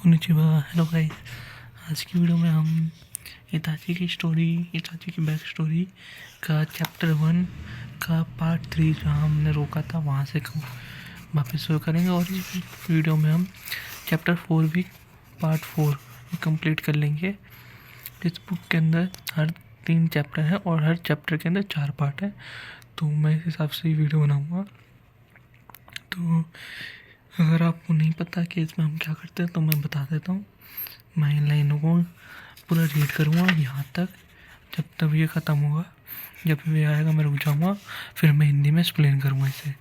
Konnichiwa. Hello guys. आज की video में हम इताची की बैक स्टोरी का चैप्टर 1 का पार्ट 3 जहाँ हमने रोका था वहाँ से वापस शुरू करेंगे। और इस वीडियो में हम चैप्टर 4 भी पार्ट 4 कंप्लीट कर लेंगे। इस बुक के अंदर हर 3 चैप्टर हैं और हर चैप्टर के अंदर 4 पार्ट हैं, तो मैं इस हिसाब से वीडियो बनाऊँगा। तो अगर आपको नहीं पता कि इसमें हम क्या करते हैं तो मैं बता देता हूँ। मैं इन लाइनों को पूरा रीड करूँगा यहाँ तक, जब तक ये ख़त्म होगा। जब ये आएगा मैं रुक जाऊँगा, फिर मैं हिंदी में एक्सप्लेन करूँगा इसे।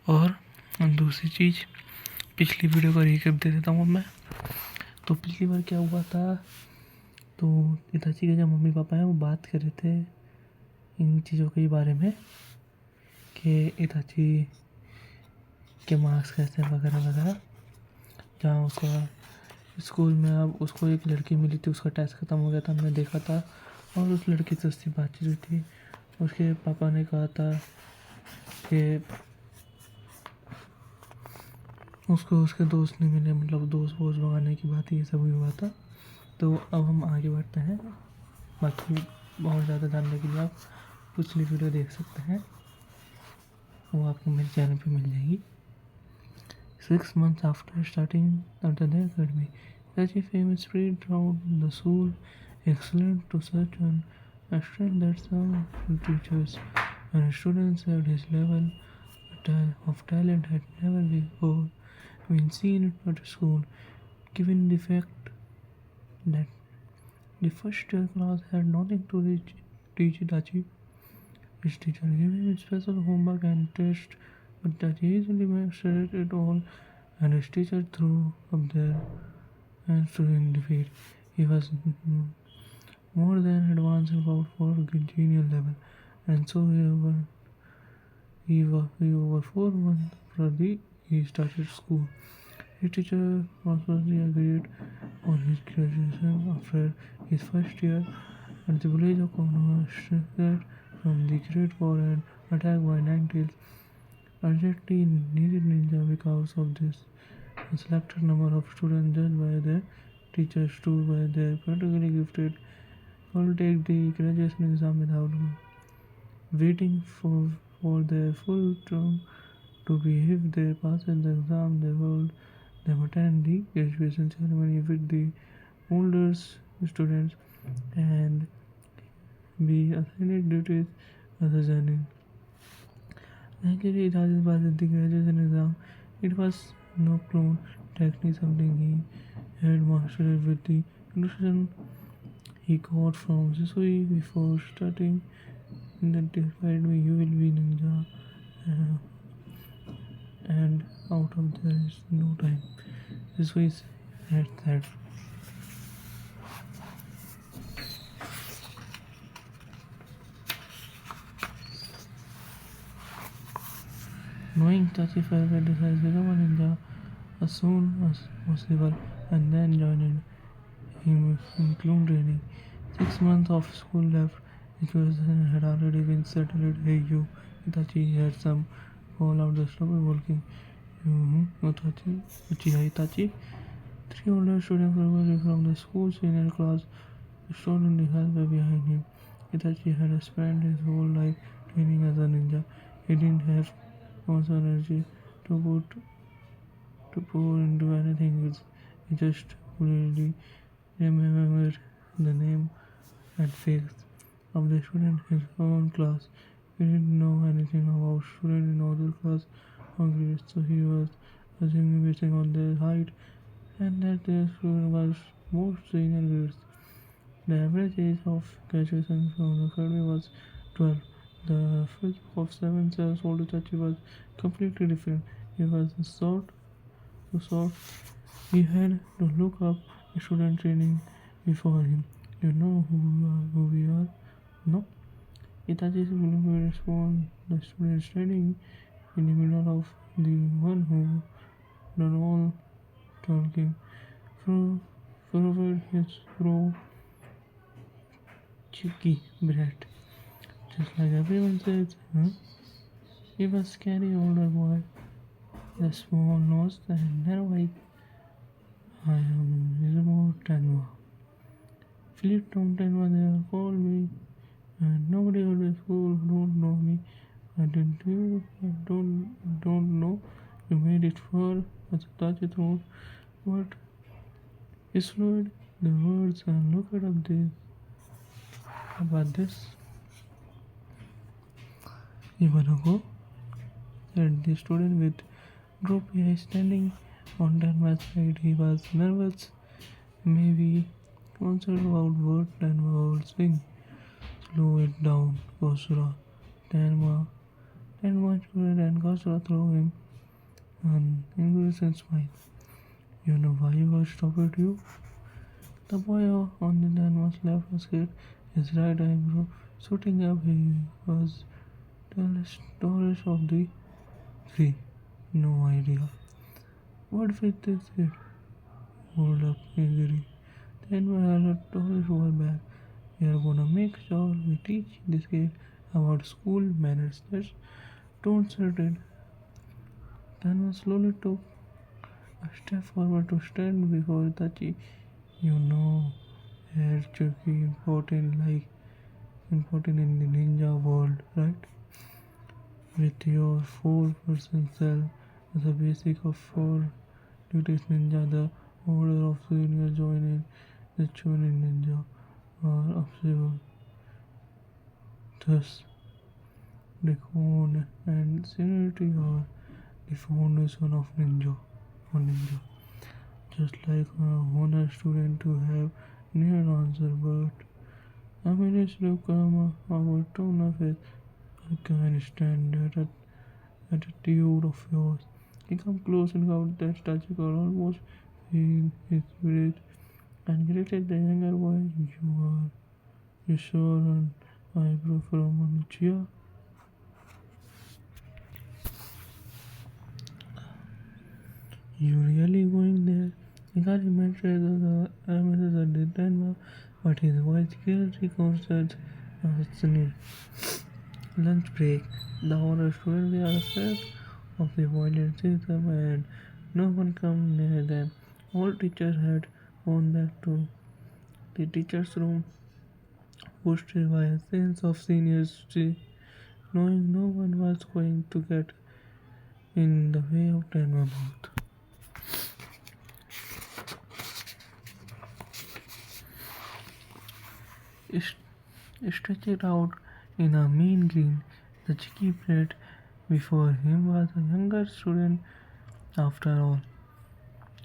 और दूसरी चीज़, पिछली वीडियो का रिकैप दे देता हूँ मैं। तो पिछली बार क्या हुआ था, तो इताची के जो मम्मी पापा हैं वो बात कर रहे थे इन चीज़ों के बारे में कि इताची के मार्क्स कैसे वगैरह वगैरह। जहाँ उसका स्कूल में अब उसको एक लड़की मिली थी, उसका टेस्ट ख़त्म हो गया था, हमने देखा था, और उस लड़की से उसकी बातचीत हुई थी। उसके पापा ने कहा था कि उसको उसके दोस्त नहीं मिले, मतलब दोस्त वोस्त मंगाने की बात ये सब हुआ था। तो अब हम आगे बढ़ते हैं। बाकी बहुत ज़्यादा जानने के लिए आप पिछली वीडियो देख सकते हैं, वो आपको मेरे चैनल पे मिल जाएगी। 6 months after starting at the academy, Itachi famous spread around the school, excellent to such an extent that some teachers and students at his level of talent had never before been seen at the school, given the fact that the first year class had nothing to teach Itachi. His teacher gave him special homework and tests, but Itachi easily mastered it all, and his teacher threw up their hands to in defeat. He was more than advanced about for genial level, and so he over 4 months early he started school. His teacher also agreed on his graduation after his first year at the village of Konoha from the Great War and attack by Nine-Tails. Urgently needed ninja because of this. A selected number of students judged by their teachers too by their particularly gifted will take the graduation exam without waiting for their full term to be. If they pass the exam, they will them attend the graduation ceremony with the older students and be assigned duties as a journey. Actually, it has passed the graduation exam. It was no clone technique, something he had mastered with the instruction he got from Shisui before starting. That despite me, you will be ninja, and out of there is no time. Shisui had that. Knowing Tachi Fairway decides to become a ninja as soon as possible and then joined him in clone training. 6 months of school left. Situation had already been settled. Hey you, Itachi had some fall out the stubble walking. Itachi, Uchiha Itachi. 3 older students probably from the school senior class stood in the hallway behind him. Itachi had spent his whole life training as a ninja. He didn't have much energy to pour into anything else. He just really remembered the name and face of the student in his own class. He didn't know anything about students in other class or grades, so he was assuming based on their height and that their student was more senior grades. The average age of graduation from the academy was 12. The first of 7 years old Itachi was completely different. He was so he had to look up a student training before him. You know who we are? No? Itachi simply respond the student training in the middle of the one who done all talking. Forward his pro cheeky brat. Just like everyone says, huh? He was scary older boy, the small nose and narrow eyes. I am Ismo Tanwa. Philip Tom Tanwa, they are called me, and nobody at the school don't know me. I didn't you? I don't know. You made it far, but touch it won't. What is fluid? The words and look at up there about this. Even ago, said the student with droopy eyes standing on Tanwa's side. He was nervous, maybe concerned about what Tanwa would sing. Slow it down, Kosra. Tanwa. Tanwa student and Kosra threw him an encouraging smile. You know why I stopped you? The boy on the Tanwa's left was hit, his right eyebrow shooting up. He was tallest of the three. No idea. What fit is it? Hold up, injury. Then we had a tallest boy back. We are gonna make sure we teach this kid about school manners. Don't started. Then slowly took a step forward to stand before Tachi. You know, hair Chucky important in the ninja world, right? With your 4% cell, the basic of 4 duties ninja, the order of senior join in the Chunin ninja or observer. Thus, the cone and seniority are the foundation of ninja. Just like a honor student to have near answer, but I managed to come our tone of it. I can stand that attitude of yours. He come close and got that statue could almost feel his breath and greeted the younger boy. You sure an eyebrow from Lucia? You really going there? He got mentioned the amethyst at the time, but his voice clearly concerts near lunch break. The honor student they are afraid of the violent system and no one come near them. All teachers had gone back to the teacher's room, boosted by a sense of seniority, knowing no one was going to get in the way of Tenma Booth. Stretched out in a mean grin, the cheeky plate before him was a younger student after all,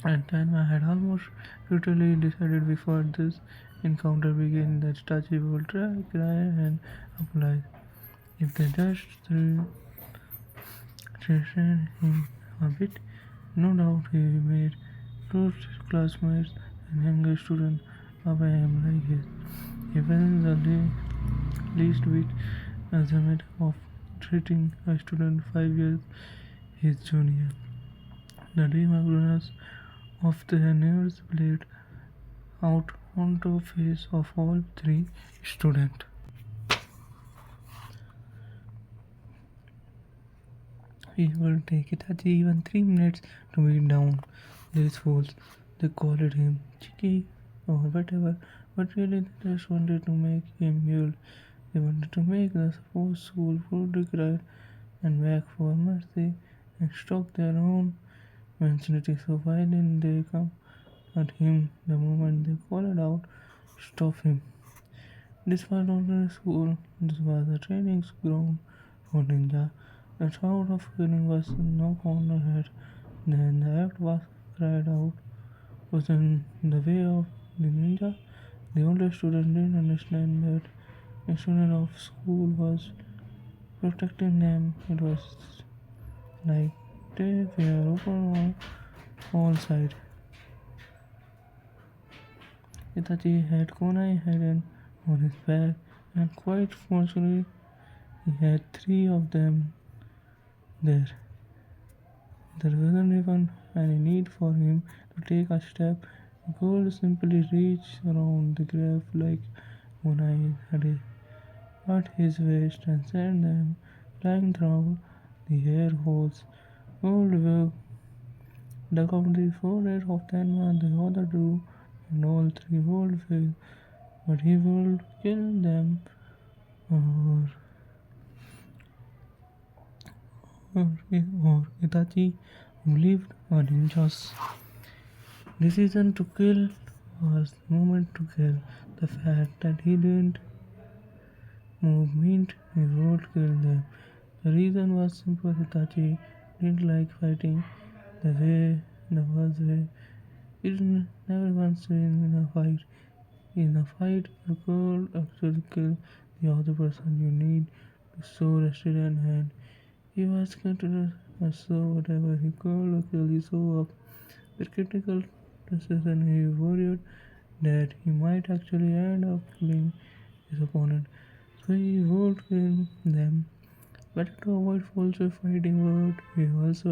and Tanma had almost brutally decided before this encounter began that Tachi would cry and apologize. If they just threatened him a bit, no doubt he made close classmates and younger students obey him like his. He wasn't the least bit ashamed of treating a student 5 years his junior. The demagogriness of the nerves played out onto the face of all three students. It will take Itachi even 3 minutes to beat down these fools. They called him Chiki or whatever, but really they just wanted to make him mule. They wanted to make the supposed school food cry and beg for mercy and stop their own mentality. So why didn't they come at him the moment they called out, stop him? This was not a school, this was a training ground for ninja. The sound of killing was no corner head. Then the act was cried out was in the way of the ninja. The older student didn't understand that a student of school was protecting them. It was like they were open on all sides. Itachi had kunai hidden on his back, and quite fortunately, he had 3 of them there. There wasn't even any need for him to take a step. He could simply reach around the grave like kunai had at his waist and send them flying through the air holes. Old Will dug out the forehead of Tenma and the other two, and all three would fail, but he would kill them or, or Itachi, who lived a ninja's decision to kill was the moment to kill. The fact that he didn't move meant he would kill them. The reason was simple. Itachi didn't like fighting the first way. He never wants to win in a fight. In a fight, you could actually kill the other person. You need to show restraint and he was considered so whatever he could actually show up. The critical decision he worried that he might actually end up killing his opponent. So he would kill them. But to avoid false fighting word, he also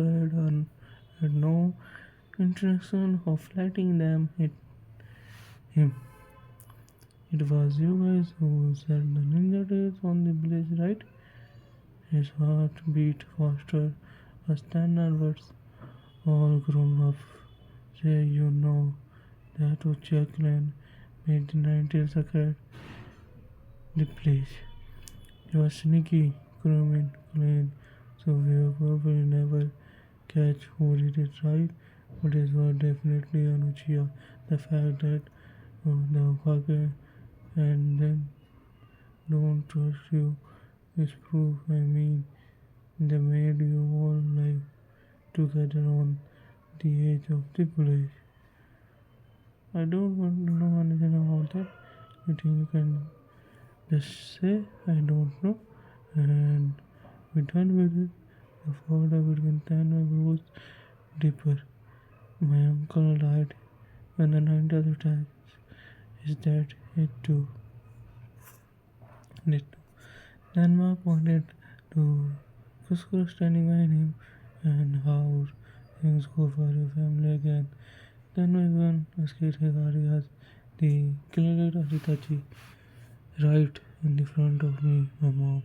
had no intention of letting them hit him. It was you guys who said the ninja days on the village, right? His heart beat faster as standard words. All grown up say you know that Uchiha clan made the 90s secret the place. It was sneaky, criminal clan, so we will probably never catch who did it right, but it was definitely on Uchiha. The fact that the Hokage and then don't trust you is proof. I mean, they made you all live together on the edge of the village. I don't want to know anything about that. You think you can just say I don't know and be done with it? The father between Tana grows deeper. My uncle died when the 90th attack. His dad hit too. Did too. Nanma pointed to Kuskura standing behind him and how things go for your family again. Then everyone scared Hikari as the killer of Itachi right in the front of me, my mom.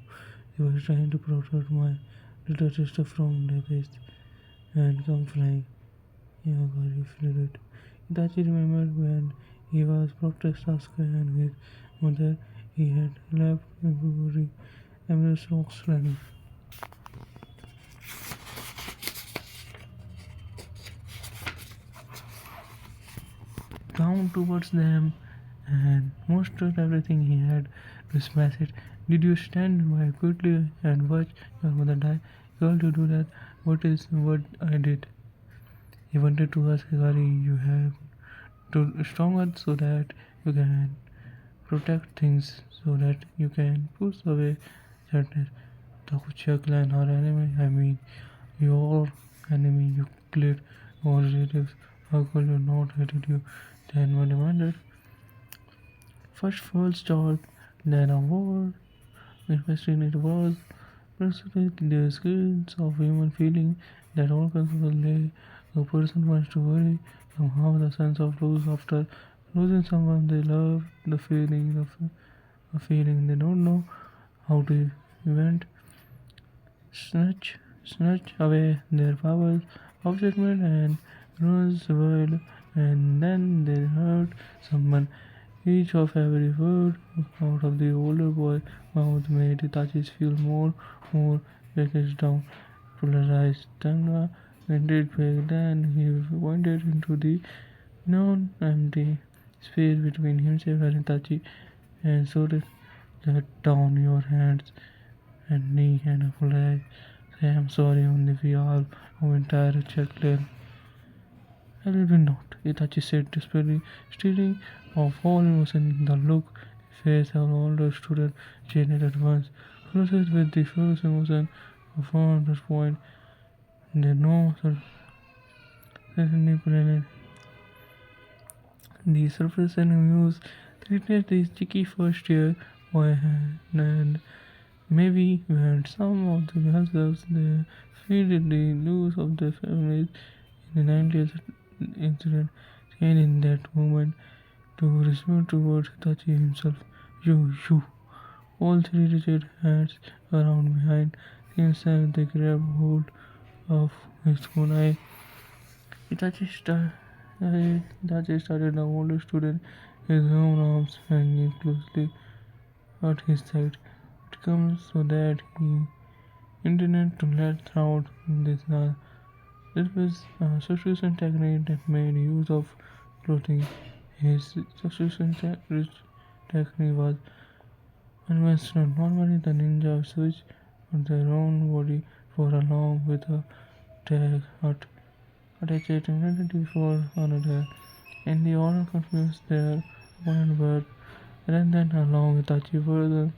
He was trying to protect my little sister from the beast and come flying. Hikari fled. Itachi remembered when he was protecting Sasuke and his mother. He had left every Emerald Rocks running. Down towards them and mustered everything he had to smash it. Did you stand by quickly and watch your mother die? Girl, to do that, what I did? He wanted to ask Hikari, you have to stronger so that you can protect things, so that you can push away sadness. The Uchiha clan are enemy, I mean, your enemy, you killed all relatives. How could you not hated you? Then one demanded. First false start, then a war. Interesting it was. Personally, the skills of human feeling that all constantly a person wants to worry. Somehow the sense of loss after losing someone they love, the feeling of a feeling they don't know how to prevent, snatch away their powers, obsessment and ruins the world, and then they hurt someone. Each of every word out of the older boy's mouth made Itachi feel more packaged down, polarized. Tanga ended back then he pointed into the non-empty space between himself and Itachi and shouted, let down your hands and knee and apologize. Say I'm sorry on the behalf of entire Checkler. I will be not, Itachi said desperately, stealing of all emotion. The look face of older student changed at once. Processed with the first emotion of on this point, they know certainly planet. The surface enemies threatened the sticky first year boy and maybe when some of the themselves they feared the loss of their families in the 90th incident and in that moment to respond towards Hitachi himself. You. All three rigid hands around behind himself they grabbed hold of his kunai Itachi started the older student, his own arms hanging closely at his side. It comes so that he intended to let out this. This was a substitution technique that made use of clothing. His technique was conventional. Normally, the ninja switch on their own body for along with a tag attached immediately for another. In the order confused their opponent, but rather than along Itachi further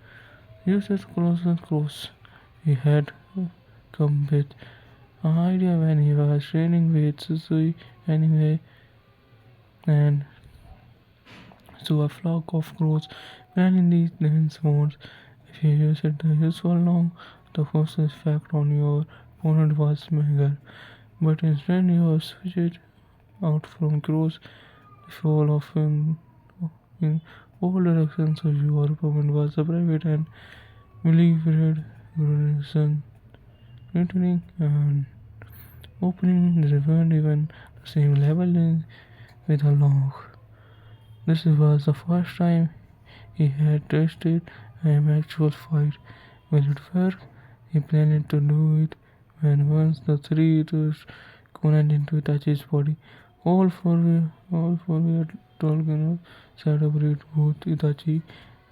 uses close. He had come with an idea when he was training with Susui anime, and so a flock of crows ran in the dense woods. If you use it the usual long, the force effect on your opponent was meager. But instead you switch it out from crows, the fall of in all directions, so your opponent was a private and military reason returning and opening the event even the same level with a lock. This was the first time he had tasted an actual fight. Will it work? He planned to do it when once the three tossed Conan into Itachi's body. All four were Tolkien celebrate both Itachi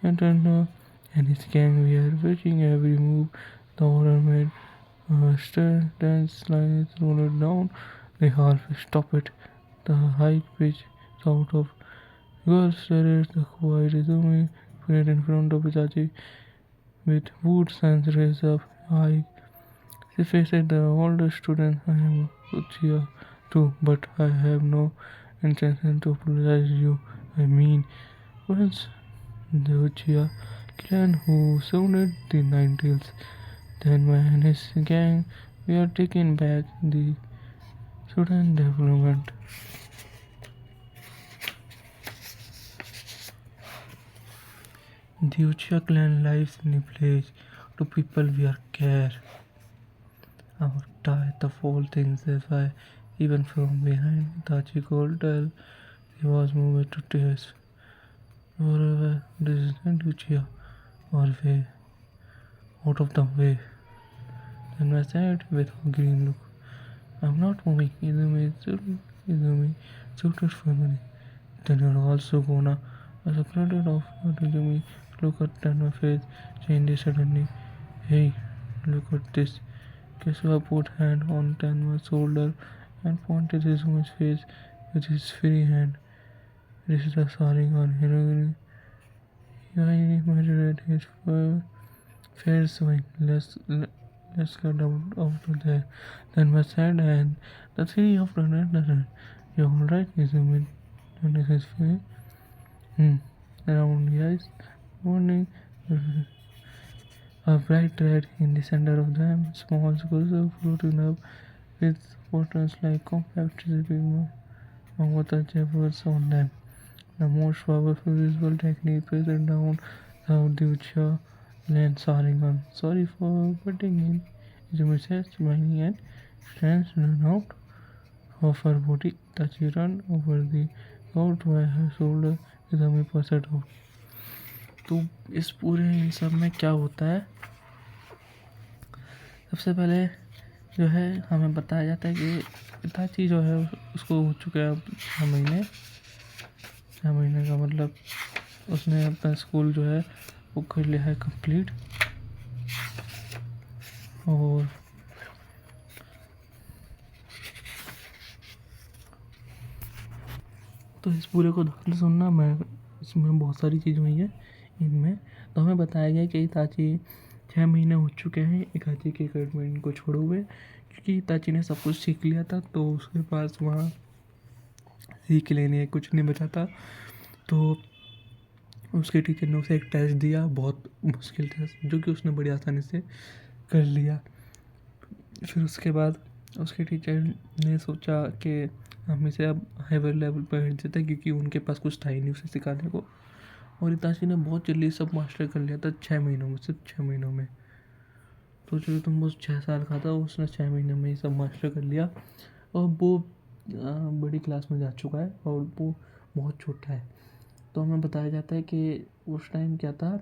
and Tanda and his gang were watching every move the order made. Dance lines rolled down. They half stop it. The high pitch shout of girls stared the quiet Izumi parade in front of Itachi with boots and raised up high. She faced the older student. I am Uchiha too, but I have no intention to apologize you. I mean, once the Uchiha clan who sounded the Nine Tails. Then when his gang were taken back the student development. The Uchiha clan lives in a place to people wear care. Our tie the fall things if I even from behind Itachi could tell he was moved to tears. Moreover, this is not Uchiha or way out of the way. Then I said with a green look. I'm not moving. Izumi suited family. Then you're also gonna as a credit of Izumi look at my face changed suddenly. Hey, look at this. Kesua put hand on Tenma's shoulder and pointed Izumi's face with his free hand. This is a Sharingan heroine. He measured his fair swing. Let's get out of there. Then was said, and the three of the red. You're alright, Izumi. And his face. Around the eyes. Warning. A bright red in the center of them. Small squares floating up with buttons like compact shipping water chambers on them. The most powerful visual technique present down the Uchiha land Sharingan. Sorry for butting in. Izumi says, smiling and stands run out of her body. Tachi run over the out by her shoulder. Izumi passed out. तो इस पूरे इन सब में क्या होता है, सबसे पहले जो है हमें बताया जाता है कि इताची जो है उसको हो चुके हैं 6 महीने का मतलब उसने अपना स्कूल जो है वो कर लिया है कंप्लीट। और तो इस पूरे को ध्यान से सुनना, मैं इसमें बहुत सारी चीज़ हुई है इनमें। तो हमें बताया गया कि इताची 6 महीने हो चुके हैं इताची के एकेडमी को छोड़े हुए, क्योंकि इताची ने सब कुछ सीख लिया था तो उसके पास वहाँ सीख लेने कुछ नहीं बचा था। तो उसके टीचर ने उसे एक टेस्ट दिया, बहुत मुश्किल टेस्ट, जो कि उसने बड़ी आसानी से कर लिया। फिर उसके बाद उसके टीचर ने सोचा कि हम इसे अब हायर लेवल पर भेज देते हैं, क्योंकि उनके पास कुछ था ही नहीं उसे सिखाने को। और इताची ने बहुत जल्दी सब मास्टर कर लिया था 6 महीनों में, सिर्फ 6 महीनों में। तो चलो तुम वो 6 साल का था, उसने 6 महीने में ही सब मास्टर कर लिया। और वो बड़ी क्लास में जा चुका है और वो बहुत छोटा है। तो हमें बताया जाता है कि उस टाइम क्या था,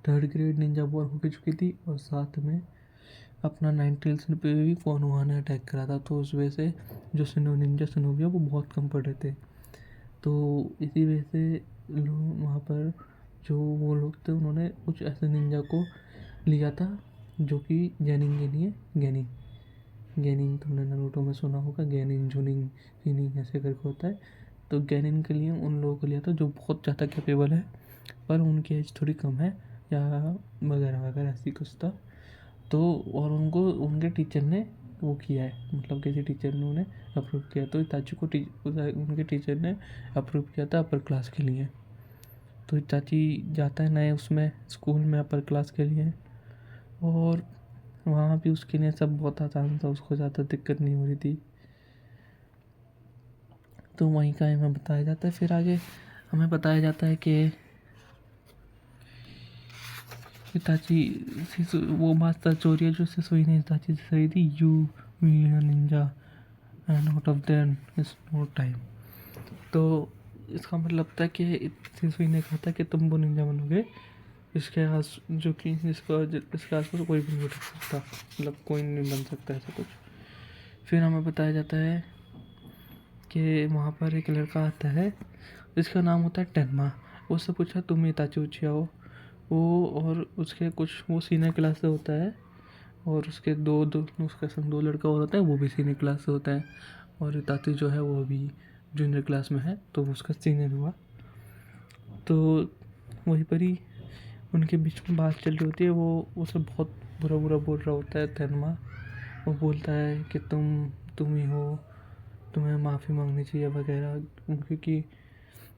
थर्ड ग्रेड निंजा वॉर हो चुकी थी और साथ में अपना 9th पे भी कोनोहा ने अटैक करा था। तो उस वजह से जो निंजा सिनोबिया वो बहुत कम पड़ रहे थे। तो इसी वजह से लोग वहाँ पर जो वो लोग थे उन्होंने कुछ ऐसे निंजा को लिया था जो कि गैनिंग के लिए गैनिंग तुमने नारुतो में सुना होगा, गैनिन जुनिंग सिनिंग ऐसे करके होता है। तो गैनिन के लिए उन लोगों को लिया था जो बहुत ज़्यादा कैपेबल है पर उनकी एज थोड़ी कम है या वगैरह वगैरह ऐसी कुछ था। तो और उनको उनके टीचर ने वो किया है, मतलब किसी टीचर ने उन्हें अप्रूव किया। तो इताची को उनके टीचर ने अप्रूव किया था अपर क्लास के लिए। तो इताची जाता है नए उसमें स्कूल में अपर क्लास के लिए और वहाँ भी उसके लिए सब बहुत आसान था, उसको ज़्यादा दिक्कत नहीं हो रही थी। तो वहीं का हमें बताया जाता है। फिर आगे हमें बताया जाता है कि इताची वो मास्टर चोरी है जो सिसुई ने इताची से सही थी, you we ninja and out of then is no time. तो इसका मतलब था कि सिसुई ने कहा था कि तुम वो निंजा बनोगे इसके आस जो कि इसके आसपास कोई भी नहीं उठ सकता, मतलब कोई नहीं बन सकता ऐसा कुछ। फिर हमें बताया जाता है कि वहाँ पर एक लड़का आता है जिसका नाम होता है टेनमा। उससे पूछा तुम इताची उचिया हो वो, और उसके कुछ वो सीनियर क्लास से होता है और उसके उसका संग 2 लड़का और होता है वो भी सीनियर क्लास से होता है और इताची जो है वो अभी जूनियर क्लास में है तो वो उसका सीनियर हुआ। तो वहीं पर ही उनके बीच में बात चल रही होती है, वो उसे बहुत बुरा बुरा बोल रहा होता है तेनमा। वो बोलता है कि तुम ही हो, तुम्हें माफ़ी मांगनी चाहिए वगैरह, क्योंकि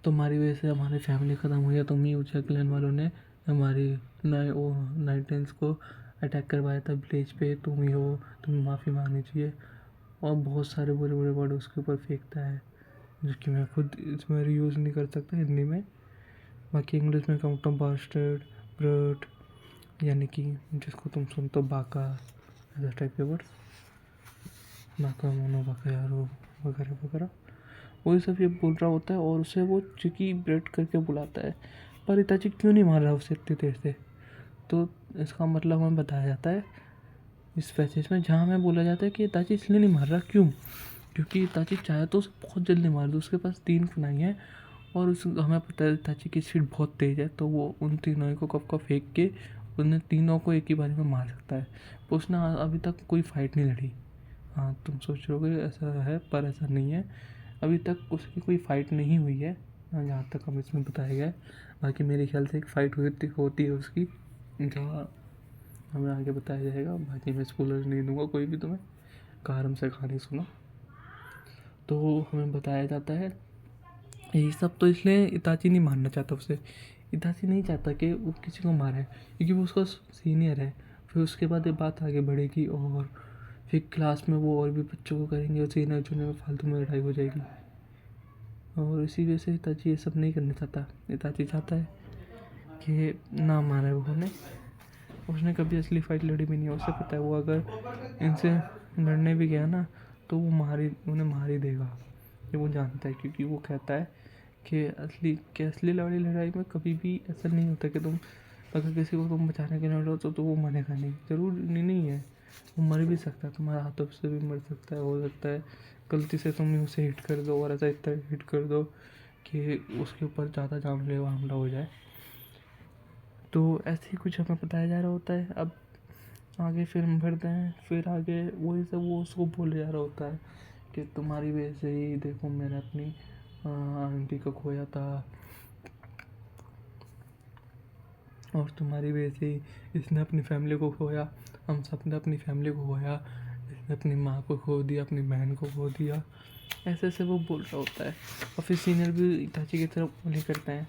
तुम्हारी वजह से हमारी फैमिली ख़त्म हुई है। तुम ही उचिया क्लैन वालों ने हमारी नाइटेंस को अटैक करवाया था विलेज पे, तुम ही हो, तुम्हें माफ़ी मांगनी चाहिए। और बहुत सारे बुरे बुरे वर्ड उसके ऊपर फेंकता है जो कि मैं खुद इसमें रीयूज़ नहीं कर सकता हिंदी में। बाकी इंग्लिश में कहूँ तो बास्टर्ड, ब्रट, यानी कि जिसको तुम सुनते हो बाका, ऐसा टाइप के वर्ड्स, बाका मोनो बाका यारो वगैरह वगैरह, वही सब ये बोल रहा होता है और उसे वो चिकी ब्रेड करके बुलाता है। पर इताची क्यों नहीं मार रहा उसे इतनी देर से? तो इसका मतलब हमें बताया जाता है इस पैसेज में, जहाँ हमें बोला जाता है कि इताची इसलिए नहीं मार रहा, क्यों? क्योंकि इताची चाहे तो उसे बहुत जल्दी मार दो, उसके पास 3 कुनाई है और उस हमें पता है इताची की स्पीड बहुत तेज़ है, तो वो उन तीनों को कब का फेंक के उन तीनों को एक ही बारी में मार सकता है। उसने अभी तक कोई फाइट नहीं लड़ी। हाँ, तुम सोच रहे हो ऐसा है पर ऐसा नहीं है, अभी तक उसकी कोई फ़ाइट नहीं हुई है जहाँ तक हमें इसमें बताया गया है। बाकी मेरे ख्याल से एक फ़ाइट होती है उसकी, जहाँ हमें आगे बताया जाएगा। बाकी मैं स्पॉइलर नहीं दूंगा कोई भी तुम्हें, कारम से कहानी सुनो। तो हमें बताया जाता है यही सब। तो इसलिए इताची नहीं मारना चाहता उसे, इताची नहीं चाहता कि वो किसी को मारे क्योंकि वो उसका सीनियर है। फिर उसके बाद ये बात आगे बढ़ेगी और फिर क्लास में वो और भी बच्चों को करेंगे और सीनियर जूनियर में फालतू में लड़ाई हो जाएगी। और इसी वजह से इताची ये सब नहीं करना चाहता। इताची चाहता है कि ना मारे उन्होंने, उसने कभी असली फाइट लड़ी भी नहीं है। उसे पता है वो अगर इनसे लड़ने भी गया ना तो वो उन्हें मार ही देगा, ये वो जानता है। क्योंकि वो कहता है कि असली लड़ाई में कभी भी ऐसा नहीं होता कि तुम अगर किसी को तुम बचाने के लिए लड़ो तो वो मरेगा नहीं, ज़रूर नहीं है, वो मर भी सकता है, तुम्हारे हाथों से भी मर सकता है। हो सकता है गलती से तुम उसे हिट कर दो और ऐसा इतना हिट कर दो कि उसके ऊपर ज़्यादा जानलेवा हमला हो जाए। तो ऐसे ही कुछ हमें बताया जा रहा होता है। अब आगे फिर हम बढ़ते हैं, फिर आगे वही सब वो उसको बोले जा रहा होता है कि तुम्हारी वजह से ही देखो मैंने अपनी आंटी को खोया था और तुम्हारी वजह से ही इसने अपनी फैमिली को खोया, हम सब ने अपनी फैमिली को खोया, इसने अपनी माँ को खो दिया, अपनी बहन को खो दिया, ऐसे ऐसे वो बोल रहा होता है। और फिर सीनियर भी इताची की तरफ बोली करते हैं।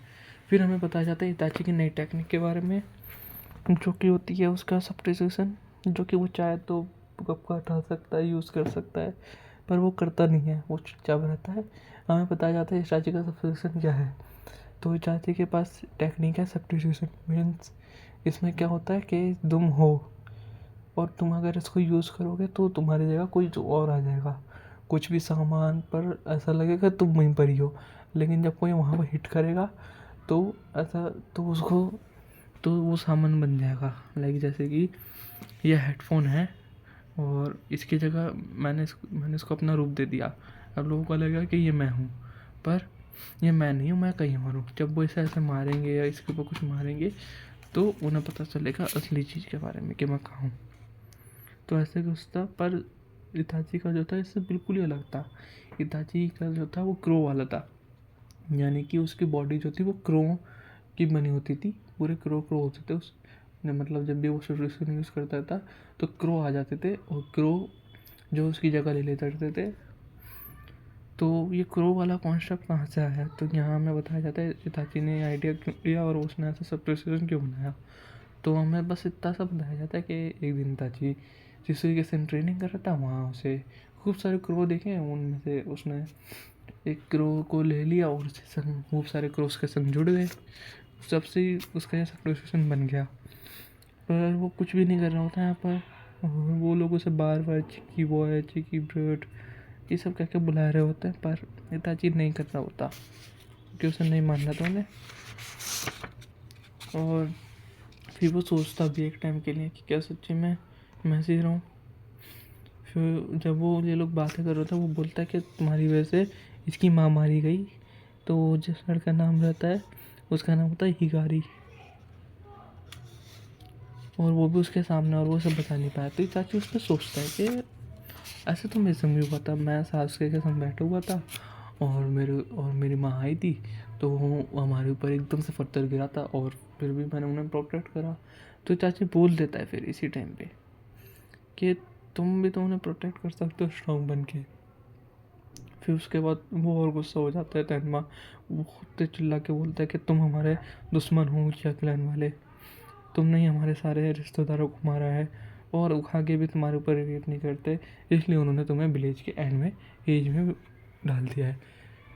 फिर हमें बताया जाता है इताची की नई टेक्निक के बारे में जो कि होती है उसका सब्स्टिट्यूशन, जो कि वो चाहे तो कप का हटा सकता है, यूज़ कर सकता है, पर वो करता नहीं है, वो चुपचाप रहता है। हमें बताया जाता है इताची का सब्स्टिट्यूशन क्या है। तो इताची के पास टेक्निक है सब्स्टिट्यूशन, मीन्स इसमें क्या होता है कि तुम हो और तुम अगर इसको यूज़ करोगे तो तुम्हारी जगह कोई जो और आ जाएगा। कुछ भी सामान पर ऐसा लगेगा तुम वहीं पर ही हो, लेकिन जब कोई वहाँ पर हिट करेगा तो ऐसा तो उसको तो वो सामान बन जाएगा। लाइक जैसे कि ये हेडफोन है और इसकी जगह मैंने इसको अपना रूप दे दिया। अब लोगों को लगेगा कि ये मैं हूँ, पर ये मैं नहीं हूँ, मैं कहीं और हूँ। जब वो इसे ऐसे मारेंगे या इसके ऊपर कुछ मारेंगे तो उन्हें पता चलेगा असली चीज़ के बारे में कि मैं कहाँ हूँ। तो ऐसे कुछ था, पर इताची का जो था इससे बिल्कुल ही अलग था। इताची का जो था वो क्रो वाला था, यानी कि उसकी बॉडी जो थी वो क्रो की बनी होती थी, पूरे क्रो क्रो होते थे उस मतलब जब भी वो सिचुएशन यूज़ करता था तो क्रो आ जाते थे और क्रो जो उसकी जगह ले लेते थे। तो ये क्रो वाला कॉन्सेप्ट कहाँ से आया, तो यहाँ हमें बताया जाता है इताची ने आइडिया क्यों लिया और उसने ऐसा सब सिचुएशन क्यों बनाया। तो हमें बस इतना सा बताया जाता है कि एक दिन इताची जिस तरीके से ट्रेनिंग कर रहा था वहाँ उसे खूब सारे क्रो देखे, उनमें से उसने एक क्रो को ले लिया और उसके संग खूब सारे क्रो उसके संग जुड़ गए। जब से ही उसका ये सिचुएशन बन गया, पर वो कुछ भी नहीं कर रहा होता यहाँ पर। और वो लोग उसे बार बार चिकी बॉय चिकी ब्रेड ये सब कह के बुला रहे होते हैं, पर इताची नहीं कर रहा होता क्योंकि उसे नहीं मानना था उन्हें। और फिर वो सोचता भी एक टाइम के लिए कि क्या सच्ची में मैं जी रहा हूँ। फिर जब वो ये लोग बातें कर रहे थे वो बोलता है कि तुम्हारी वजह से इसकी माँ मारी गई। तो जिस लड़का नाम रहता है उसका नाम होता है हिगारी, और वो भी उसके सामने, और वो सब बता नहीं पाया। तो चाची उस पर सोचता है कि ऐसे तो मेरे संग भी हुआ था, मैं सास के संग बैठा हुआ था और मेरी माँ आई थी तो वो हमारे ऊपर एकदम से पत्थर गिरा था और फिर भी मैंने उन्हें प्रोटेक्ट करा। तो चाची बोल देता है फिर इसी टाइम पे कि तुम भी तो उन्हें प्रोटेक्ट कर सकते हो स्ट्रॉन्ग बन के। फिर उसके बाद वो और गुस्सा हो जाता है तैनमा, वो खुद से चिल्ला के बोलता है कि तुम हमारे दुश्मन हो क्या क्लैन वाले, तुमने ही हमारे सारे रिश्तेदारों को मारा है और आगे भी तुम्हारे ऊपर रिलेट नहीं करते, इसलिए उन्होंने तुम्हें विलेज के एंड में एज में डाल दिया है,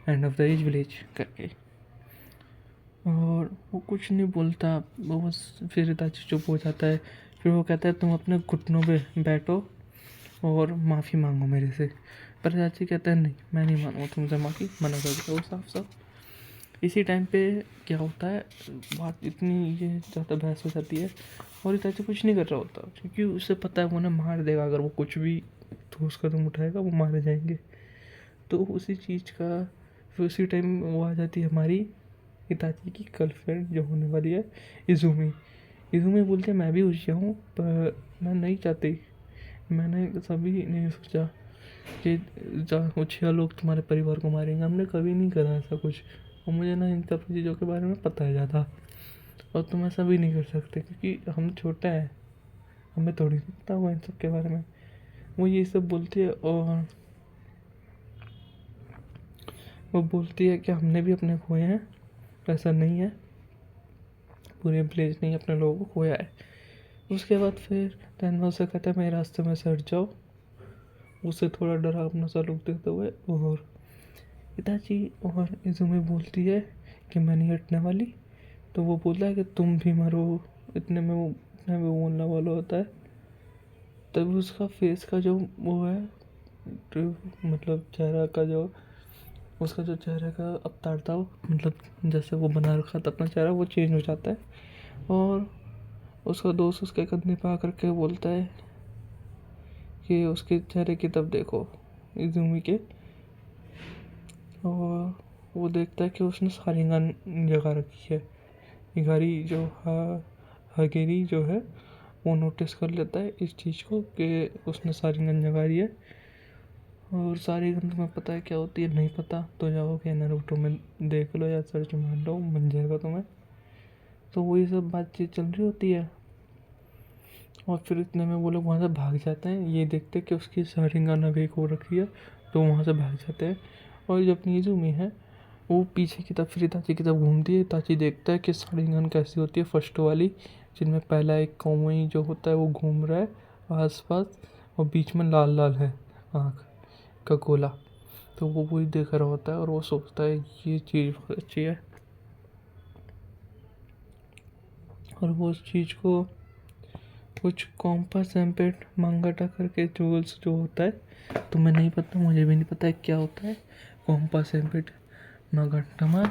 end of the age village करके। और वो कुछ नहीं बोलता, वो बस फिर इताची चुप हो जाता है। फिर वो कहता है तुम अपने घुटनों पे बैठो और माफ़ी मांगो मेरे से। पर इताची कहता है नहीं मैं नहीं मानूंगा तुमसे माफ़ी, मना कर देता वो साफ साफ। इसी टाइम पे क्या होता है, बात इतनी ये ज़्यादा बहस हो जाती है और इताची कुछ नहीं कर रहा होता क्योंकि उसे पता है वो उन्हें मार देगा, अगर वो कुछ भी ठोस कदम उठाएगा वो मारे जाएंगे। तो उसी चीज़ का फिर उसी टाइम वो आ जाती है हमारी इताची की गर्लफ्रेंड जो होने वाली है इज़ुमी। इज़ुमी बोलते हैं मैं भी होशियार हूँ पर मैं नहीं चाहती, मैंने कभी नहीं सोचा कि होशियार लोग तुम्हारे परिवार को मारेंगे, हमने कभी नहीं करा ऐसा कुछ, और मुझे ना इन सब चीज़ों के बारे में पता है ज़्यादा, और तुम ऐसा भी नहीं कर सकते क्योंकि हम छोटा है, हमें थोड़ी नहीं पता हुआ इन सब के बारे में। वो ये सब बोलती है और वो बोलती है कि हमने भी अपने खोए हैं, ऐसा नहीं है पूरे विलेज ने अपने लोगों को खोया है। उसके बाद फिर तैनवा उसे कहता है मेरे रास्ते में से हट जाओ, उसे थोड़ा डरावना सा लुक देते हुए। और इताची और इज़ुमी बोलती है कि मैं नहीं हटने वाली, तो वो बोलता है कि तुम भी मरो। इतने में वो बोलने वाला होता है, तभी उसका फेस का जो वो है जो मतलब चेहरा का जो उसका जो चेहरे का अवतार था, मतलब जैसे वो बना रखा था अपना चेहरा, वो चेंज हो जाता है। और उसका दोस्त उसके कंधे पे आकर के बोलता है कि उसके चेहरे की तरफ देखो इज़ुमी के, और वो देखता है कि उसने सारिंगान जगा रखी है। हिगारी जो हगेरी जो है वो नोटिस कर लेता है इस चीज़ को कि उसने सारिंगान जगा रही है। और सारिंगान तुम्हें पता है क्या होती है, नहीं पता तो जाओगे नारुतो में देख लो या सर्च मार लो, बन जाएगा तुम्हें। तो वही सब बातचीत चल रही होती है और फिर इतने में वो लोग वहाँ से भाग जाते हैं, ये देखते कि उसकी सारिंगान अवेक हो रखी है, तो वहाँ से भाग जाते हैं। और जो अपनी इज़ुमी है वो पीछे की तरफ फिर इताची की तरफ घूमती है। इताची देखता है कि सारिंगान कैसी होती है फर्स्ट वाली, जिनमें पहला एक कौवई जो होता है वो घूम रहा है आसपास और बीच में लाल लाल है आँख का गोला। तो वो वही देख रहा होता है और वो सोचता है ये चीज़ बहुत अच्छी है, और वो उस चीज़ को कुछ कॉम्पास एम्पेट मांगाटा करके जूल्स जो होता है, तुम्हें नहीं पता, मुझे भी नहीं पता है क्या होता है कॉम्पास एम्पेट मागाटामा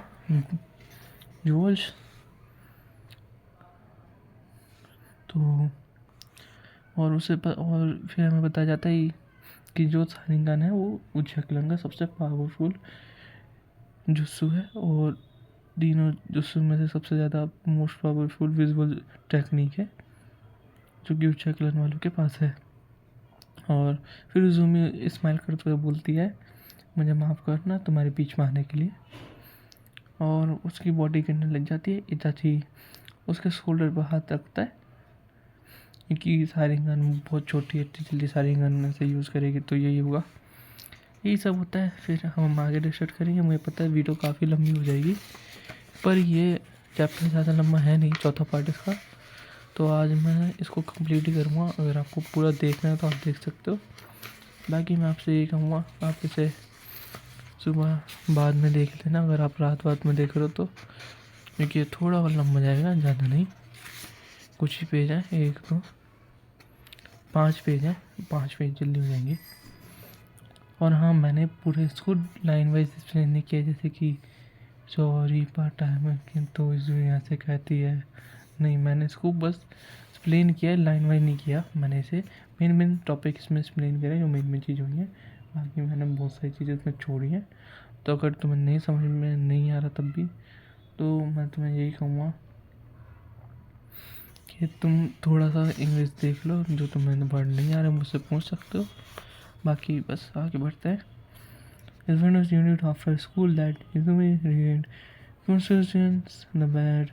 जूल्स। तो और फिर हमें बताया जाता है कि जो शारिंगान है वो उच्चाकुलन का सबसे पावरफुल जुत्सु है, और तीनों जुत्सु में से सबसे ज़्यादा मोस्ट पावरफुल विजुअल टेक्निक है जो कि उच्चाकुलन वालों के पास है। और फिर उजुमी स्माइल करते हुए बोलती है, मुझे माफ़ करना तुम्हारे बीच में आने के लिए, और उसकी बॉडी गिरने लग जाती है। इताची उसके शोल्डर पर हाथ रखता है क्योंकि शारिंगान बहुत छोटी है, इतनी जल्दी शारिंगान से यूज़ करेगी तो यही होगा। यही सब होता है। फिर हम आगे डिस्कस करेंगे। मुझे पता है वीडियो काफ़ी लंबी हो जाएगी, पर ये चैप्टर ज़्यादा लंबा है नहीं, चौथा पार्ट इसका, तो आज मैं इसको कंप्लीट ही करूँगा। अगर आपको पूरा देखना है तो आप देख सकते हो। बाकी मैं आपसे यही कहूँगा, आप इसे सुबह बाद में देख लेना अगर आप रात में देख रहे हो तो, क्योंकि ये थोड़ा और लंबा जाएगा, ज़्यादा नहीं। कुछ ही पेज हैं, 1 2 5 पेज हैं, 5 पेज जल्दी हो जाएंगे। और हाँ, मैंने पूरे इसको लाइन वाइज एक्सप्लेन नहीं किया, जैसे कि सॉरी पार्ट टाइम किंतु इस यहाँ से कहती है, नहीं, मैंने इसको बस एक्सप्लेन किया है, लाइन वाइज नहीं किया। मैंने इसे मेन टॉपिक इसमें एक्सप्लेन किया है, जो मेन चीज़ हुई है। बाकी मैंने बहुत सारी चीज़ें इसमें छोड़ी हैं। तो अगर तुम्हें नहीं समझ में नहीं आ रहा तब भी, तो मैं तुम्हें यही कहूँगा कि तुम थोड़ा सा इंग्लिश देख लो, जो तुम्हें वर्ड नहीं आ रहे मुझसे पूछ सकते हो। बाकी बस आगे बढ़ते हैं। His Windows unit after school that Izumi regained consciousness in the bed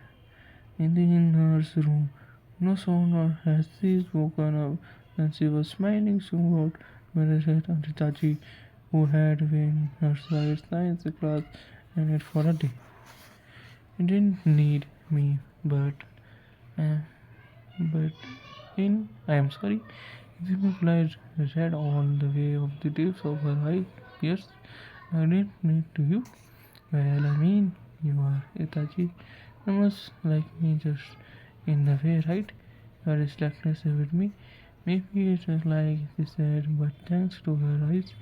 in the nurse room. No sooner had she woken up than she was smiling somewhat embarrassed at Itachi, who had been her science class and it for a day. He didn't need me, uh, but I am sorry. Izumi read all the way of the tips of her eyes. Yes, I didn't need to you. Well, I mean, you are Itachi. You must like me just in the way, right? You are slackness with me. Maybe it is like she said, but thanks to her eyes,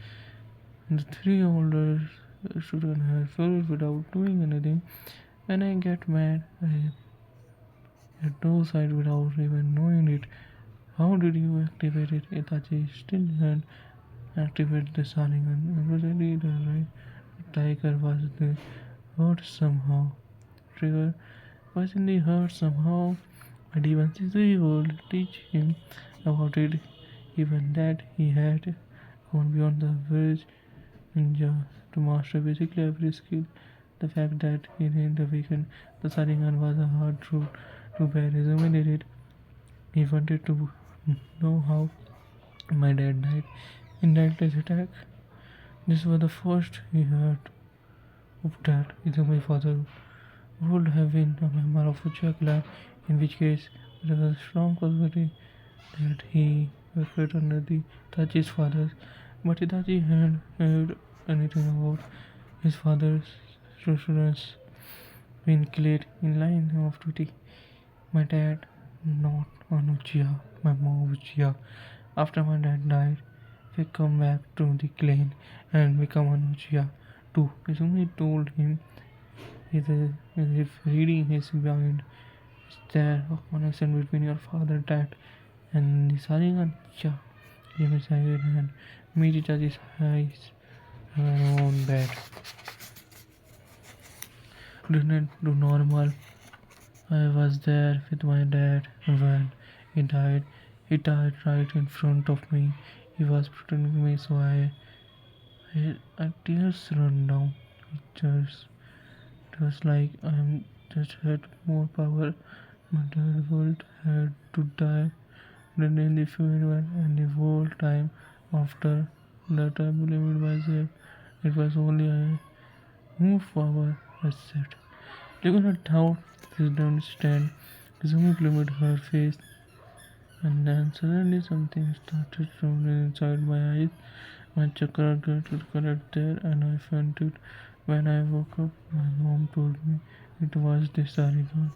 the 3 older students had followed without doing anything. When I get mad, I get no side without even knowing it. How did you activate it? Itachi still had activated the Sharingan. Everybody the right tiger was the hurt somehow. Trigger was in the hurt somehow. But even Sisui would teach him about it. Even that he had gone beyond the average ninja to master basically every skill. The fact that he didn't awaken the Sharingan was a hard truth to bear. Izumi did it. He wanted to know how my dad died in that attack. This was the first he heard of that. Either my father would have been a member of Uchiha clan, in which case there was a strong possibility that he worked under the Itachi's father. But Itachi hadn't heard anything about his father's students being killed in line of duty. My dad, not on Uchiha, my mom Uchiha. After my dad died, we come back to the clan and become an Uchiha too. Izumi told him if reading his mind, is there a connection between your father, dad, and the Sharingan? Yeah, he decided and made Itachi's eyes her own bed. Didn't do normal. I was there with my dad when he died. He died right in front of me. He was protecting me, so tears run down. It was like I just had more power. My dad world had to die. Then in the funeral and the whole time after that I believed myself. It was only I moved forward. I said, "You cannot doubt this, don't stand." Izumi glimmered her face, and then suddenly something started rolling inside my eyes. My chakra got correct there, and I felt it. When I woke up, my mom told me it was the Sarigan.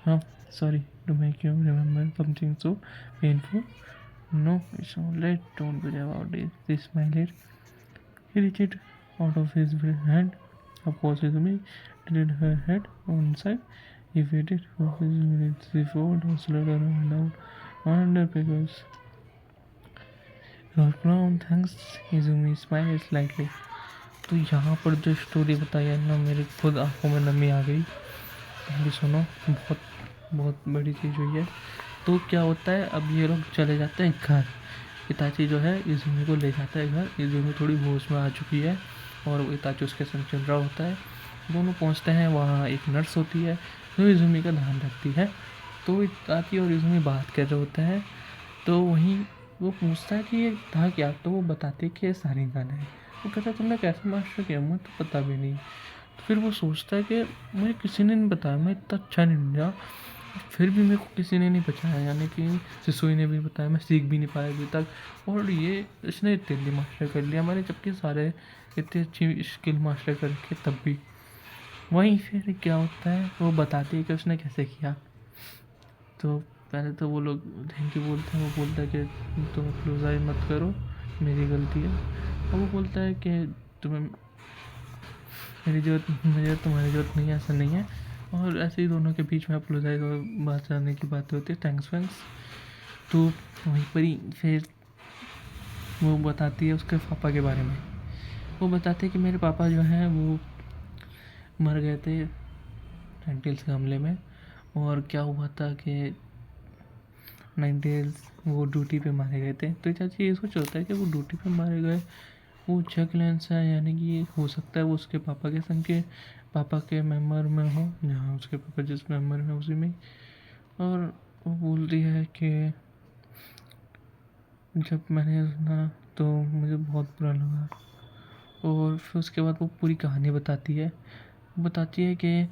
Huh? Sorry to make you remember something so painful. No, it's all right. Don't worry about it. They smiled. He reached out of his hand. Of course, Izumi tilted her head on side. He waited for 6 minutes before the slowed around down under because your crown. Thanks, Izumi smiled slightly. तो यहाँ पर जो story बताई है ना, मेरे खुद आंखों में नमी आ गई। पहले सुनो, बहुत बहुत बड़ी चीज़ हुई है। तो क्या होता है, अब ये लोग चले जाते हैं घर। इताची जो है इजुमी को ले जाता है घर। इजुमी थोड़ी होश में आ चुकी है और वो इताची उसके संग चल रहा होता है। दोनों पहुंचते हैं, वहाँ एक नर्स होती है जो इजुमी का ध्यान रखती है। तो इताची और इजुमी बात कर रहे होते हैं। तो वहीं वो पूछता है कि ये था क्या, तो वो बताती है कि ये सारी गाना है। वो कहता है तुमने कैसे मास्टर किया, मुझे तो पता भी नहीं। तो फिर वो सोचता है कि मुझे किसी ने नहीं बताया, मैं इतना अच्छा निंजा फिर भी मेरे को किसी ने नहीं बचाया, यानी कि सिसुई ने भी बताया, मैं सीख भी नहीं पाया अभी तक। और ये इसने इतनी मास्टर कर लिया मैंने, जबकि सारे इतनी अच्छी स्किल मास्टर करके तब भी। वहीं फिर क्या होता है, वो बताती है कि उसने कैसे किया। तो पहले तो वो लोग थैंक यू बोलते हैं। वो बोलता है कि तुम अप्लोजाइज मत करो, मेरी गलती है। और वो बोलता है कि तुम्हें मेरी जरूरत, मुझे तुम्हारी ज़रूरत नहीं है, ऐसा नहीं है। और ऐसे ही दोनों के बीच में अप्लोजाइज और बात करने की बातें होती है, थैंक्स वैंक्स। तो वहीं पर ही फिर वो बताती है उसके पापा के बारे में। वो बताते हैं कि मेरे पापा जो हैं वो मर गए थे नाइनटेल्स के हमले में। और क्या हुआ था कि नाइनटेल्स वो ड्यूटी पे मारे गए थे। तो चाची ये सोच होता है कि वो ड्यूटी पे मारे गए, वो चेक लेंस है, यानी कि हो सकता है वो उसके पापा के संग के पापा के मेंबर में हो, जहाँ उसके पापा जिस मेंबर में उसी में। और वो बोलती है कि जब मैंने सुना तो मुझे बहुत बुरा लगा। और फिर उसके बाद वो पूरी कहानी बताती है। बताती है कि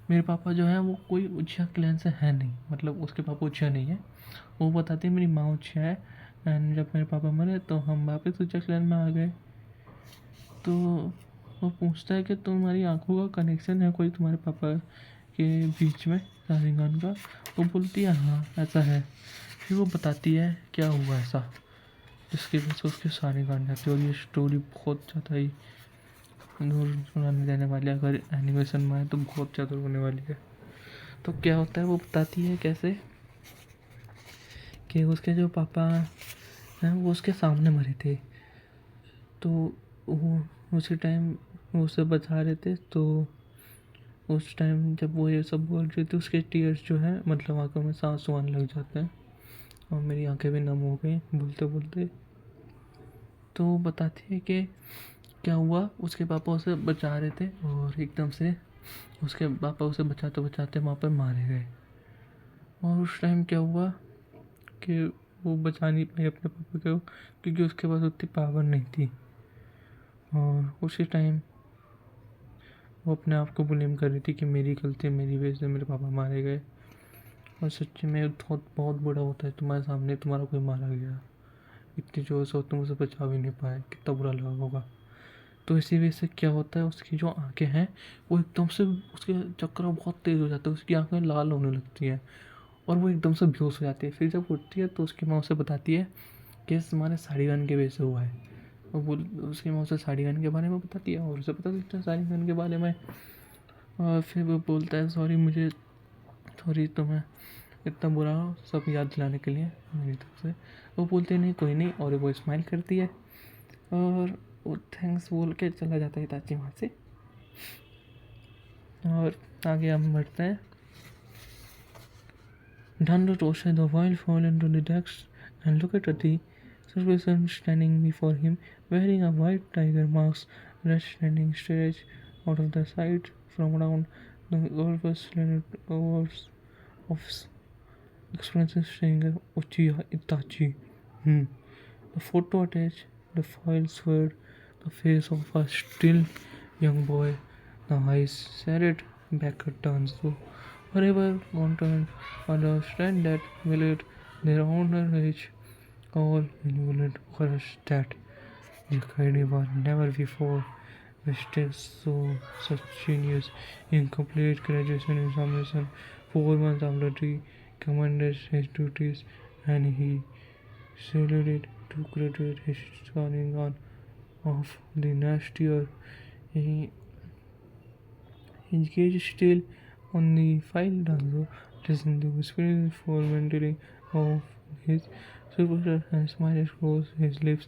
मेरे पापा जो है वो कोई ऊंचा क्लैन से है नहीं, मतलब उसके पापा ऊंचा नहीं है। वो बताती है मेरी माँ ऊंचा है, एंड जब मेरे पापा मरे तो हम वापस ऊंचा क्लैन में आ गए। तो वो पूछता है कि तुम्हारी आंखों का कनेक्शन है कोई तुम्हारे पापा के बीच में शारीगन का। वो बोलती है हाँ ऐसा है। फिर वो बताती है क्या हुआ ऐसा जिसकी वजह से उसके शारीगन जाती है। और ये स्टोरी बहुत ज़्यादा ही दूर सुनाने देने वाली है, अगर एनिमेशन में आए तो बहुत ज़्यादा होने वाली है। तो क्या होता है, वो बताती है कैसे कि उसके जो पापा हैं वो उसके सामने मरे थे। तो वो उसी टाइम वो उसे बचा रहे थे। तो उस टाइम जब वो ये सब बोल रही थी, उसके टीयर्स जो है मतलब आंखों में आंसू आने लग जाते हैं और मेरी आंखें भी नम हो गई बोलते बोलते। तो वो बताती है कि क्या हुआ, उसके पापा उसे बचा रहे थे और एकदम से उसके पापा उसे बचाते बचाते वहाँ पर मारे गए। और उस टाइम क्या हुआ कि वो बचा नहीं पाई अपने पापा को, क्योंकि उसके पास उतनी पावर नहीं थी। और उसी टाइम वो अपने आप को ब्लेम कर रही थी कि मेरी गलती, मेरी वजह से मेरे पापा मारे गए। और सच्ची में बहुत बहुत बुरा होता है, तुम्हारे सामने तुम्हारा कोई मारा गया, इतनी जोर से तुम उसे बचा भी नहीं पाए, कितना बुरा लगा होगा। तो इसी वजह से क्या होता है, उसकी जो आंखें हैं वो एकदम से उसके चक्कर बहुत तेज़ हो जाता है, उसकी आंखें लाल होने लगती हैं और वो एकदम से बेहोश हो जाती है। फिर जब उठती है तो उसकी माँ उसे बताती है कि तुम्हारे साड़ी गन के वजह से हुआ है। और वो उसकी माँ उसे साड़ी गन के बारे में बताती है और उसे पता चलता है साड़ी गन के बारे में। और फिर वो बोलता है सॉरी, मुझे सॉरी तुम्हें इतना बुरा सब याद दिलाने के लिए मेरी तरफ से। वो बोलते नहीं कोई नहीं, और वो स्माइल करती है और वो थैंक्स बोल के चला जाता है ताची वहाँ से। और आगे हम बढ़ते हैं। Dando toasted the while fall into the decks and looked at the person standing before him, wearing a white tiger mask. Red standing straight out of the sight from around the golfers hours of expressions saying Uchiha Itachi. The photo attached, the file showed the face of a still young boy. The eyes stared back at Danzo. Forever wanted understand that village their own age all involved courage that Jakadi was never before wasted so such genius incomplete graduation examination 4 months after he commended his duties, and he saluted to credit his signing on of the next year. He his gaze still on the file Danzo listened to whispering formality of his supervisor and smiled across his lips.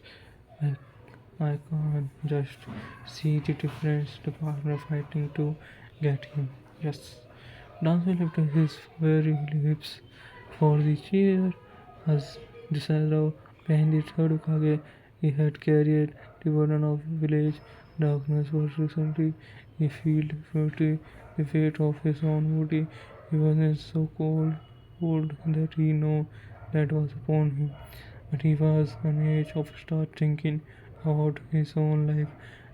I can't just see the difference the partner fighting to get him. Yes. Danzo lifted his very lips for the cheer as the shadow behind the third Hokage. He had carried the burden of village darkness was recently he felt guilty the fate of his own body. He wasn't so cold that he knew that was upon him, but he was an age of start thinking about his own life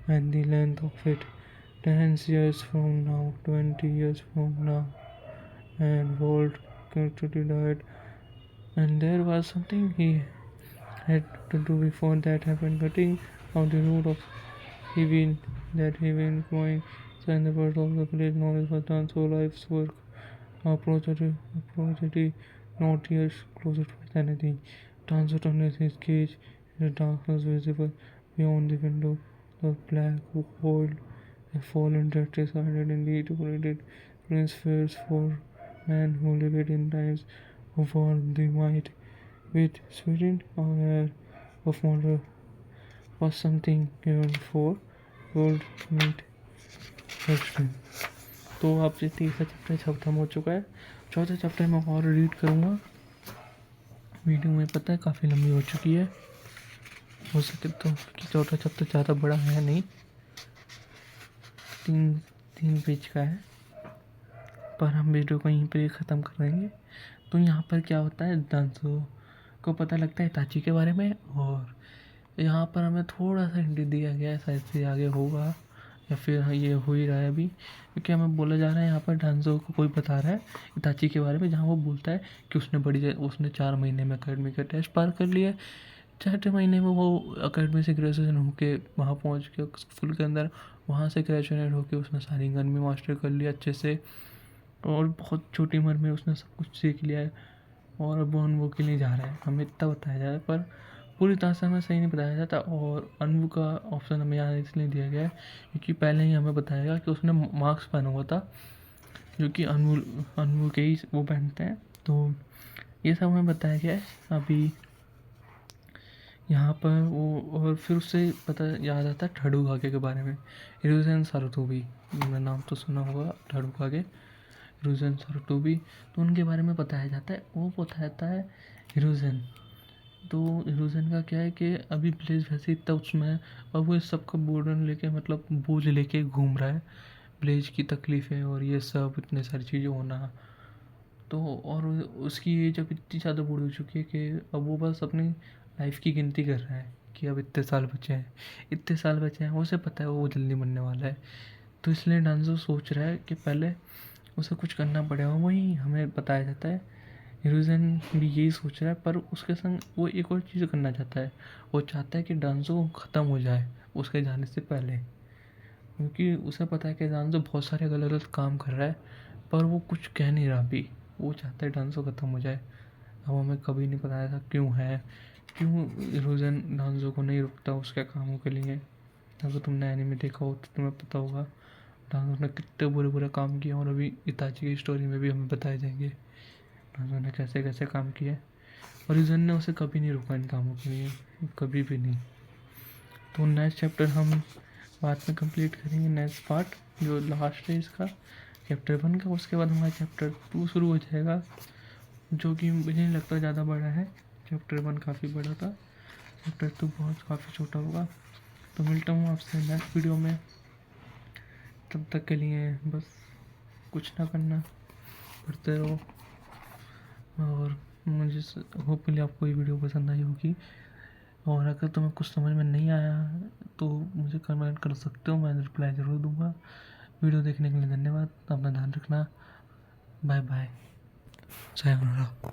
and the length of it. 10 years from now, 20 years from now, and Walt quickly died, and there was something he had to do before that happened, cutting out the root of heaven that heaven growing so in the birth of the village knowledge was done so life's work approached not years closer to eternity. Danzo turned his gaze in the darkness visible beyond the window. The black hole had fallen that decided indeed operated prince fears for men who lived in times of war the might with Sweden aware of murder was something even before gold meat history. तो आपसे तीसरा chapter खत्म हो चुका है। चौथा chapter मैं और रीड करूँगा। वीडियो में पता है काफ़ी लंबी हो चुकी है, हो सके तो कि चौथा चैप्टर ज़्यादा बड़ा है नहीं, तीन पेज का है, पर हम वीडियो को यहीं पर ख़त्म कर देंगे। तो यहाँ पर क्या होता है, दांजो को पता लगता है इताची के बारे में, और यहाँ पर हमें थोड़ा सा हिंट दिया गया है, शायद से आगे होगा या फिर ये हो ही रहा है अभी, क्योंकि हमें बोला जा रहा है यहाँ पर डांजो को कोई बता रहा है इताची के बारे में, जहाँ वो बोलता है कि उसने 4 महीने में अकेडमी का टेस्ट पार कर लिया है। 4 महीने में वो अकेडमी से ग्रेजुएशन होके वहाँ पहुँच के स्कूल के अंदर, वहाँ से ग्रेजुएट होके उसने सारी गन भी मास्टर कर लिया अच्छे से, और बहुत छोटी उम्र में उसने सब कुछ सीख लिया है, और अब वो अनुभव के लिए जा रहा है। हमें इतना बताया जा रहा है, पर पूरी तरह से हमें सही नहीं बताया जाता। और अनुभव का ऑप्शन हमें यहाँ इसलिए दिया गया है क्योंकि पहले ही हमें बताया गया कि उसने मास्क पहना हुआ था, जो कि अनुभव के ही वो पहनते हैं। तो ये सब हमें बताया गया है अभी यहाँ पर वो। और फिर उससे पता याद आता है ठडुकागे के बारे में, हिरुzen सारुतोबी, नाम तो सुना होगा ठडुकागे, हिरुzen सारुतोबी। तो उनके बारे में बताया जाता है, वो बताया जाता है हिरुzen। तो हिरुzen का क्या है कि अभी ब्लेज वैसे इतना उसमें है, और वो इस सब का बर्डन लेके, मतलब बोझ लेके घूम रहा है, ब्लेज की तकलीफ़ें और ये सब इतने सारी चीज़ें होना। तो और उसकी एज अब इतनी ज़्यादा बूढ़ी हो चुकी है कि अब वो बस अपनी लाइफ की गिनती कर रहा है कि अब इतने साल बचे हैं, उसे पता है वो जल्दी मरने वाला है। तो इसलिए डांजो सोच रहा है कि पहले उसे कुछ करना पड़ेगा। वही हमें बताया जाता है हिरुzen भी यही सोच रहा है, पर उसके संग वो एक और चीज़ करना चाहता है। वो चाहता है कि डांजो ख़त्म हो जाए उसके जाने से पहले, क्योंकि उसे पता है कि डांजो बहुत सारे गलत गलत काम कर रहा है, पर वो कुछ कह नहीं रहा अभी। वो चाहता है डांजो ख़त्म हो जाए। अब हमें कभी नहीं बताया था क्यों हिरुzen डांजो को नहीं रुकता उसके कामों के लिए। अगर तुमने एनीमे देखा हो तो तुम्हें पता होगा डांजो ने कितने बुरे काम किए, और अभी इताची की स्टोरी में भी हमें बताए जाएंगे डांजो ने कैसे कैसे काम किए। और हिरुzen ने उसे कभी नहीं रोका इन कामों के लिए, कभी भी नहीं। तो नेक्स्ट चैप्टर हम बाद में कंप्लीट करेंगे, नेक्स्ट पार्ट जो लास्ट है इसका चैप्टर 1 का। उसके बाद हमारा चैप्टर 2 शुरू हो जाएगा, जो कि मुझे नहीं लगता ज़्यादा बड़ा है। चैप्टर 1 काफ़ी बड़ा था, चैप्टर 2 बहुत काफ़ी छोटा होगा। तो मिलता हूँ आपसे नेक्स्ट वीडियो में, तब तक के लिए बस कुछ ना करना, पढ़ते रहो। और मुझे होपफुली आपको ये वीडियो पसंद आई होगी, और अगर तुम्हें कुछ समझ में नहीं आया तो मुझे कमेंट कर सकते हो, मैं रिप्लाई ज़रूर दूंगा। वीडियो देखने के लिए धन्यवाद, अपना ध्यान रखना, बाय बाय, सायोनारा।